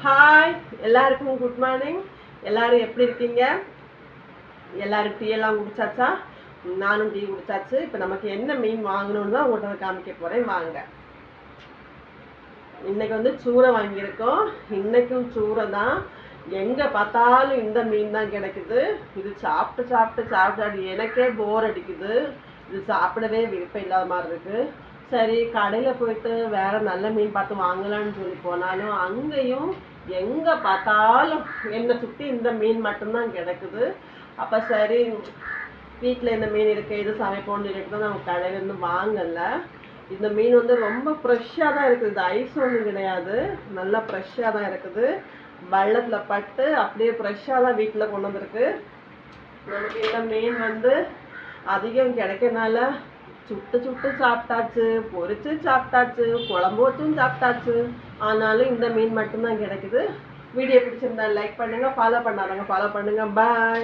Hi எல்லாருக்கும் good morning. எல்லாரும் எப்படி இருக்கீங்க? எல்லாரும் டீ எல்லாம் குடிச்சாச்சா? நானும் டீ குடிச்சாச்சு. இப்போ நமக்கு என்ன மீன் வாங்கணும்னு தான் உங்கள்கிட்ட காமிக்க போகிறேன். வாங்க. இன்னைக்கு வந்து சூறை வாங்கியிருக்கோம். இன்னைக்கும் சூறை தான். எங்கே பார்த்தாலும் இந்த மீன் தான் கிடைக்குது. இது சாப்பிட்டு சாப்பிட்டு சாப்பிட்டு எனக்கே போர் அடிக்குது. இது சாப்பிடவே விருப்பம் இல்லாத மாதிரி இருக்குது. சரி, கடையில் போயிட்டு வேறு நல்ல மீன் பார்த்து வாங்கலான்னு சொல்லி போனாலும் அங்கேயும் எங்கே பார்த்தாலும் என்னை சுற்றி இந்த மீன் மட்டும்தான் கிடைக்குது. அப்போ சரி, வீட்டில் இந்த மீன் இருக்குது, இது சமைப்போன்னு சொல்லிட்டு தான் நம்ம கடையிலேருந்து வாங்கலை. இந்த மீன் வந்து ரொம்ப ஃப்ரெஷ்ஷாக தான் இருக்குது. இது ஐஸ் ஒன்றும் கிடையாது, நல்லா ஃப்ரெஷ்ஷாக தான் இருக்குது. வெள்ளத்தில் பட்டு அப்படியே ஃப்ரெஷ்ஷாக தான் வீட்டில் கொண்டு வந்திருக்கு. நமக்கு இந்த மீன் வந்து அதிகம் கிடைக்கிறனால சுட்டு சுட்டு சாப்பிட்டாச்சு, பொரிச்சு சாப்பிட்டாச்சு, குழம்பு வச்சும் சாப்பிட்டாச்சு. ஆனாலும் இந்த மீன் மட்டும்தான் கிடைக்குது. வீடியோ பிடிச்சிருந்தா லைக் பண்ணுங்கள், ஃபாலோ பண்ணாதவங்க ஃபாலோ பண்ணுங்கள். பாய்.